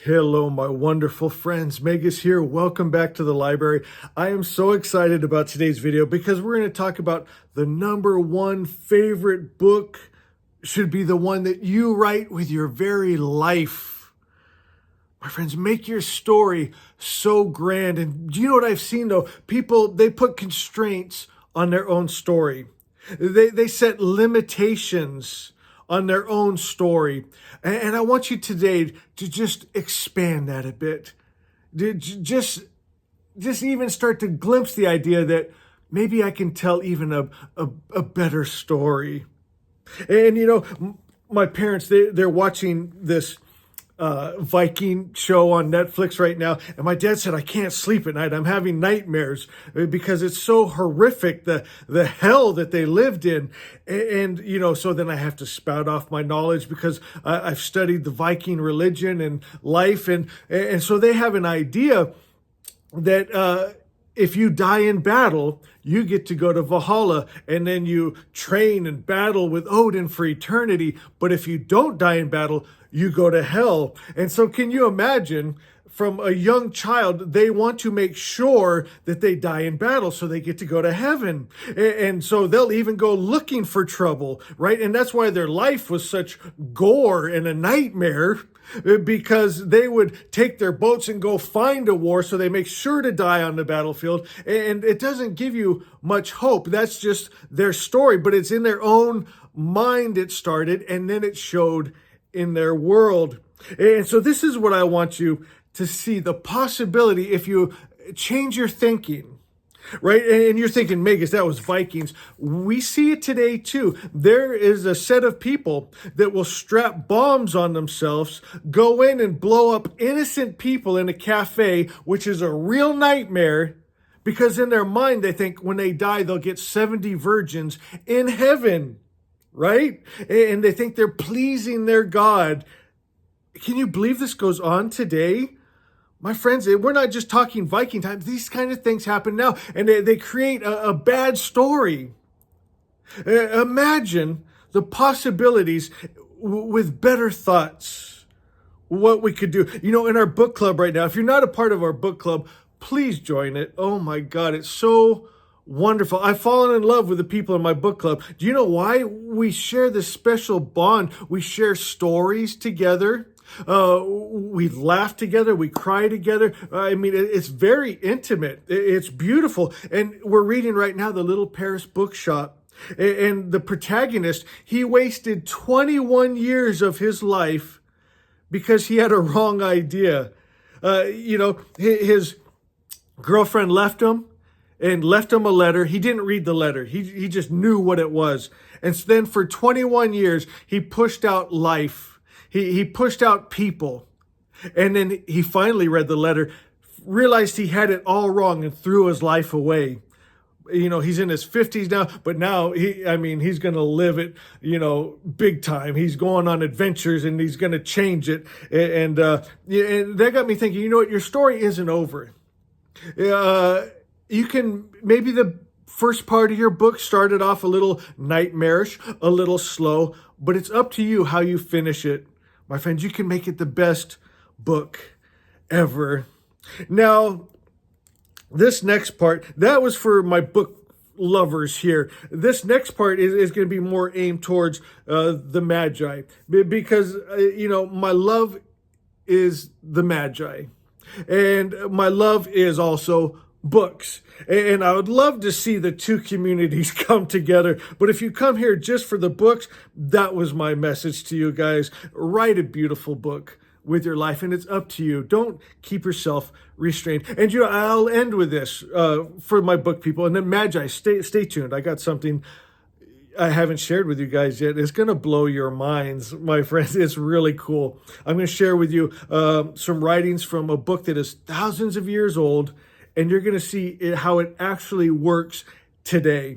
Hello, my wonderful friends. Megas here. Welcome back to the library. I am so excited about today's video because we're going to talk about the number one favorite book should be the one that you write with your very life. My friends, make your story so grand. And do you know what I've seen though? People, they put constraints on their own story. They set limitations on their own story. And I want you today to just expand that a bit. Just even start to glimpse the idea that maybe I can tell even a better story. And you know, my parents, they're watching this Viking show on Netflix right now. And my dad said, I can't sleep at night. I'm having nightmares because it's so horrific, the hell that they lived in. And, you know, so then I have to spout off my knowledge because I've studied the Viking religion and life. And so they have an idea that if you die in battle, you get to go to Valhalla and then you train and battle with Odin for eternity. But if you don't die in battle, you go to hell. And so can you imagine, from a young child, they want to make sure that they die in battle so they get to go to heaven. And so they'll even go looking for trouble, right? And that's why their life was such gore and a nightmare, because they would take their boats and go find a war, so they make sure to die on the battlefield. And it doesn't give you much hope. That's just their story, but it's in their own mind it started, and then it showed in their world. And so this is what I want you to see, the possibility if you change your thinking, right? And you're thinking, Megas, that was Vikings. We see it today too. There is a set of people that will strap bombs on themselves, go in and blow up innocent people in a cafe, which is a real nightmare, because in their mind, they think when they die, they'll get 70 virgins in heaven, right? And they think they're pleasing their God. Can you believe this goes on today? My friends, we're not just talking Viking times. These kind of things happen now, and they create a bad story. Imagine the possibilities with better thoughts, what we could do. You know, in our book club right now, if you're not a part of our book club, please join it. Oh my God, it's so wonderful. I've fallen in love with the people in my book club. Do you know why? We share this special bond. We share stories together. We laugh together. We cry together. I mean, it's very intimate. It's beautiful. And we're reading right now The Little Paris Bookshop. And the protagonist, he wasted 21 years of his life because he had a wrong idea. You know, his girlfriend left him and left him a letter. He didn't read the letter. He just knew what it was. And so then for 21 years, he pushed out life. He pushed out people. And then he finally read the letter, realized he had it all wrong, and threw his life away. You know, he's in his 50s now, but now he's going to live it, you know, big time. He's going on adventures and he's going to change it. And that got me thinking, you know what, your story isn't over. You can, maybe the first part of your book started off a little nightmarish, a little slow, but it's up to you how you finish it. My friends, you can make it the best book ever. Now, this next part, that was for my book lovers here. This next part is going to be more aimed towards the Magi, because, you know, my love is the Magi, and my love is also books. And I would love to see the two communities come together. But if you come here just for the books, that was my message to you guys. Write a beautiful book with your life, and it's up to you. Don't keep yourself restrained. And you know, I'll end with this for my book people. And then Magi, stay tuned. I got something I haven't shared with you guys yet. It's going to blow your minds, my friends. It's really cool. I'm going to share with you some writings from a book that is thousands of years old, and you're going to see how it actually works today.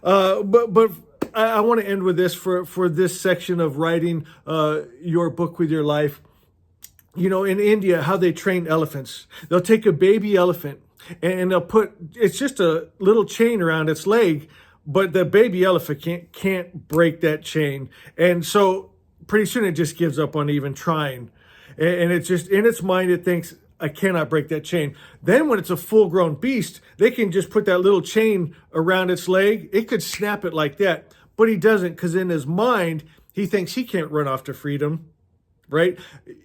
But I want to end with this for this section of writing your book with your life. You know, in India, how they train elephants. They'll take a baby elephant and they'll it's just a little chain around its leg, but the baby elephant can't break that chain. And so pretty soon it just gives up on even trying. And it's just in its mind, it thinks, I cannot break that chain. Then when it's a full-grown beast, they can just put that little chain around its leg. It could snap it like that. But he doesn't, because in his mind, he thinks he can't run off to freedom, right?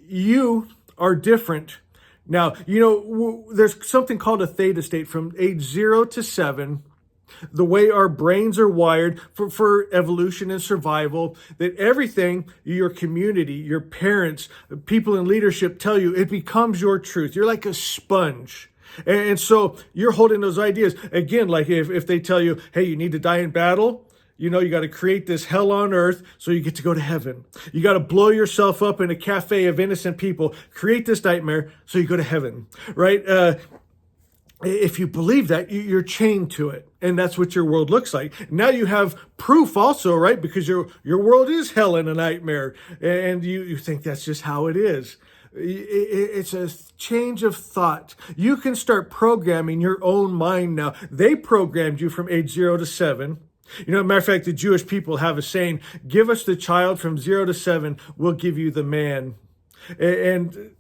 You are different. Now, there's something called a theta state from age 0 to 7. The way our brains are wired for evolution and survival, that everything your community, your parents, people in leadership tell you, it becomes your truth. You're like a sponge. And so you're holding those ideas. Again, like if they tell you, hey, you need to die in battle, you got to create this hell on earth so you get to go to heaven. You got to blow yourself up in a cafe of innocent people, create this nightmare so you go to heaven, right? If you believe that, you're chained to it. And that's what your world looks like. Now you have proof also, right? Because your world is hell and a nightmare. And you think that's just how it is. It's a change of thought. You can start programming your own mind now. They programmed you from age 0 to 7. Matter of fact, the Jewish people have a saying, give us the child from 0 to 7, we'll give you the man. And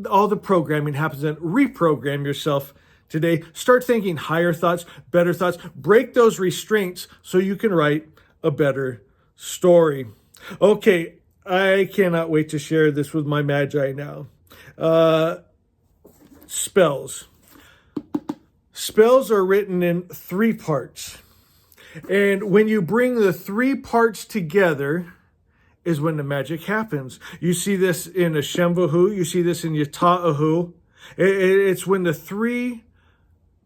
all the programming happens. Then reprogram yourself today. Start thinking higher thoughts, better thoughts. Break those restraints so you can write a better story. Okay, I cannot wait to share this with my magi now. Spells. Spells are written in 3 parts. And when you bring the 3 parts together is when the magic happens. You see this in a Shemvahu. You see this in Yata'ahu. It's when the 3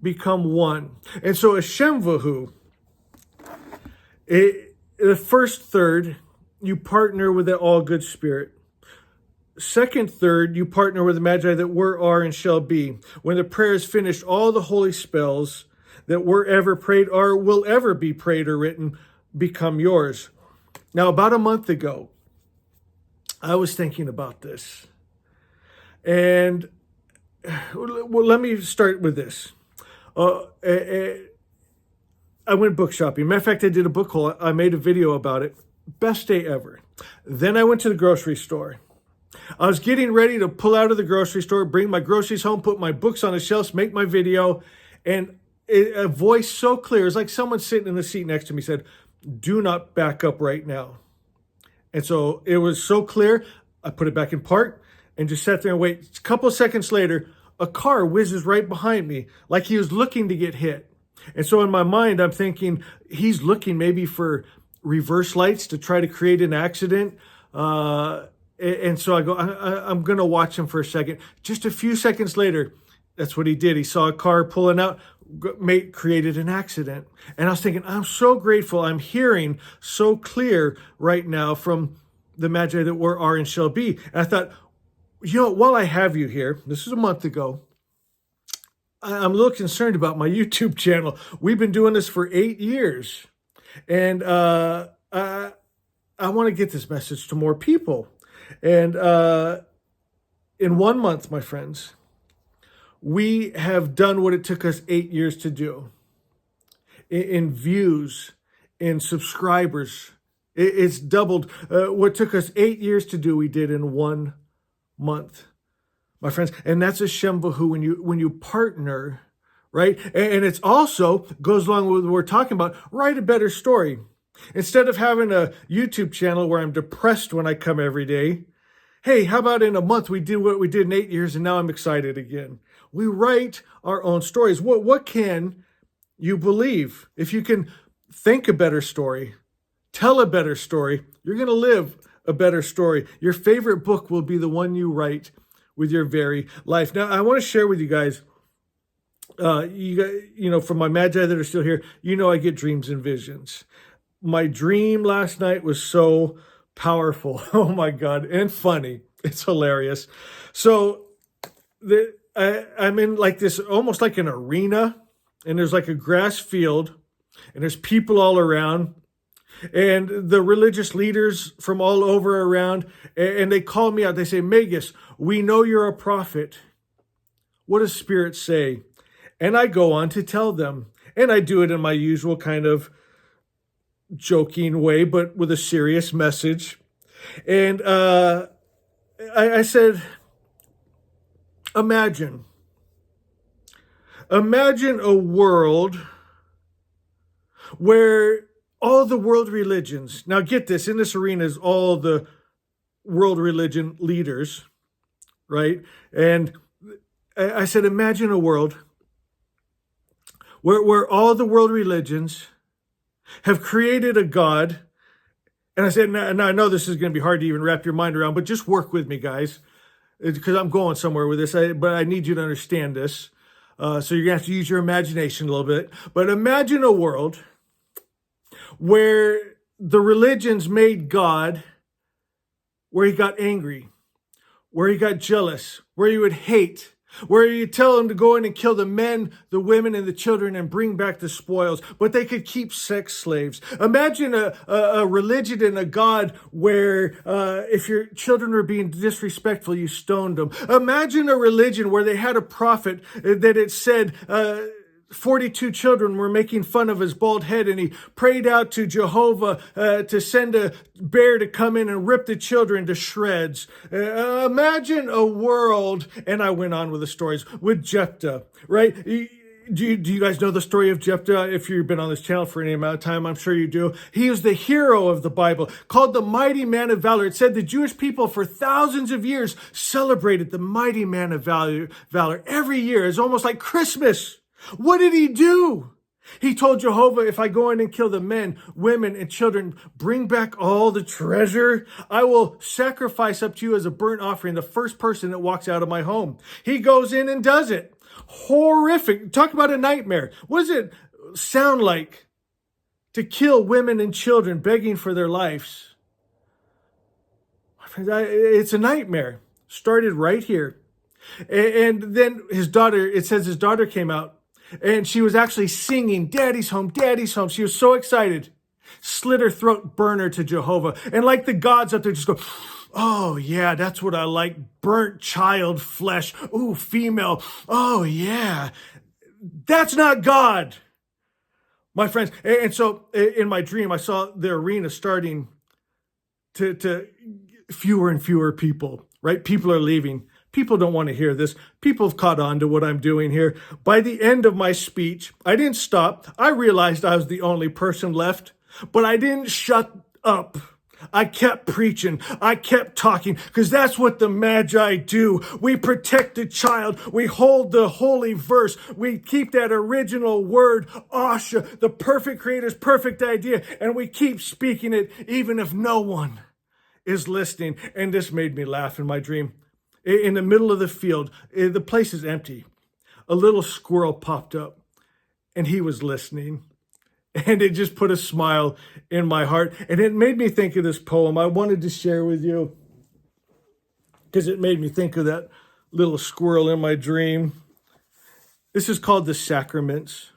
become 1. And so a Shemvahu, the first third, you partner with the all good spirit. Second third, you partner with the magi that were, are, and shall be. When the prayer is finished, all the holy spells that were ever prayed or will ever be prayed or written become yours. Now, about a month ago, I was thinking about this. And well, let me start with this. I went book shopping. Matter of fact, I did a book haul. I made a video about it. Best day ever. Then I went to the grocery store. I was getting ready to pull out of the grocery store, bring my groceries home, put my books on the shelves, make my video. And a voice so clear, it's like someone sitting in the seat next to me said, do not back up right now. And so it was so clear, I put it back in park and just sat there and wait. A couple of seconds later, a car whizzes right behind me like he was looking to get hit. And so in my mind, I'm thinking he's looking maybe for reverse lights to try to create an accident. And so I go, I'm going to watch him for a second. Just a few seconds later, that's what he did. He saw a car pulling out, created an accident. And I was thinking, I'm so grateful. I'm hearing so clear right now from the magi that were, are, and shall be. And I thought, while I have you here, this is a month ago, I'm a little concerned about my YouTube channel. We've been doing this for 8 years. And I want to get this message to more people. And in 1 month, my friends, we have done what it took us 8 years to do. In views, in subscribers, it's doubled. What took us 8 years to do, we did in 1 month, my friends. And that's a Shemvahu when you partner, right? And it's also goes along with what we're talking about. Write a better story. Instead of having a YouTube channel where I'm depressed when I come every day, hey, how about in a month we did what we did in 8 years and now I'm excited again. We write our own stories. What can you believe? If you can think a better story, tell a better story, you're going to live a better story. Your favorite book will be the one you write with your very life. Now, I want to share with you guys, from my magi that are still here, I get dreams and visions. My dream last night was so powerful. Oh my God. And funny. It's hilarious. So I'm in like this, almost like an arena, and there's like a grass field and there's people all around and the religious leaders from all over around. And they call me out. They say, Magus, we know you're a prophet. What does Spirit say? And I go on to tell them, and I do it in my usual kind of joking way, but with a serious message. And I said, imagine a world where all the world religions, now get this, in this arena is all the world religion leaders, right? And I said, imagine a world where all the world religions have created a God. And I said, and I know this is going to be hard to even wrap your mind around, but just work with me, guys, because I'm going somewhere with this. But I need you to understand this. So you're going to have to use your imagination a little bit. But imagine a world where the religions made God, where he got angry, where he got jealous, where he would hate, where you tell him to go in and kill the men, the women, and the children and bring back the spoils, but they could keep sex slaves. Imagine a religion and a God where if your children were being disrespectful, you stoned them. Imagine a religion where they had a prophet that it said 42 children were making fun of his bald head, and he prayed out to Jehovah to send a bear to come in and rip the children to shreds. Imagine a world, and I went on with the stories, with Jephthah, right? Do you guys know the story of Jephthah? If you've been on this channel for any amount of time, I'm sure you do. He is the hero of the Bible, called the mighty man of valor. It said the Jewish people for thousands of years celebrated the mighty man of valor every year. It's almost like Christmas. What did he do? He told Jehovah, if I go in and kill the men, women, and children, bring back all the treasure. I will sacrifice up to you as a burnt offering the first person that walks out of my home. He goes in and does it. Horrific. Talk about a nightmare. What does it sound like to kill women and children begging for their lives? It's a nightmare. Started right here. And then his daughter, it says his daughter came out. And she was actually singing, "Daddy's home, Daddy's home." She was so excited. Slit her throat, burn her to Jehovah. And like the gods up there just go, "Oh yeah, that's what I like. Burnt child flesh. Ooh, female. Oh yeah." That's not God, my friends. And so in my dream, I saw the arena starting to fewer and fewer people, right? People are leaving. People don't want to hear this. People have caught on to what I'm doing here. By the end of my speech, I didn't stop. I realized I was the only person left, but I didn't shut up. I kept preaching. I kept talking, because that's what the Magi do. We protect the child. We hold the holy verse. We keep that original word, Asha, the perfect creator's perfect idea, and we keep speaking it even if no one is listening. And this made me laugh in my dream. In the middle of the field, the place is empty. A little squirrel popped up, and he was listening. And it just put a smile in my heart. And it made me think of this poem I wanted to share with you, because it made me think of that little squirrel in my dream. This is called The Sacraments.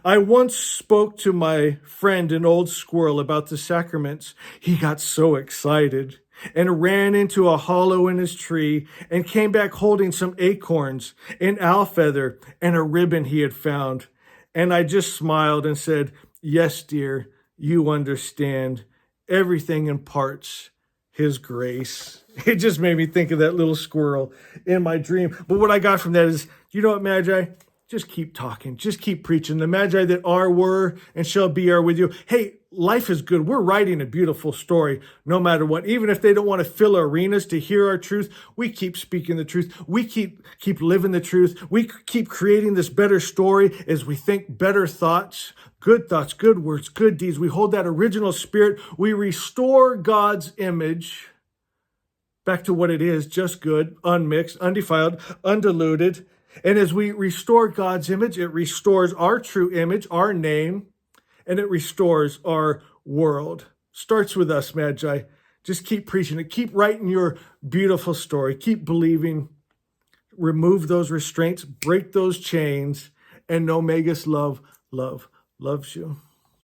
I once spoke to my friend, an old squirrel, about the sacraments. He got so excited and ran into a hollow in his tree and came back holding some acorns, an owl feather, and a ribbon he had found. And I just smiled and said, "Yes, dear, you understand. Everything imparts his grace." It just made me think of that little squirrel in my dream. But what I got from that is, you know what, Magi? Just keep talking. Just keep preaching. The Magi that are, were, and shall be are with you. Hey, life is good. We're writing a beautiful story no matter what. Even if they don't want to fill arenas to hear our truth, we keep speaking the truth. We keep living the truth. We keep creating this better story as we think better thoughts, good words, good deeds. We hold that original spirit. We restore God's image back to what it is, just good, unmixed, undefiled, undiluted. And as we restore God's image, it restores our true image, our name, and it restores our world. Starts with us, Magi. Just keep preaching it. Keep writing your beautiful story. Keep believing. Remove those restraints. Break those chains. And know Megas loves you.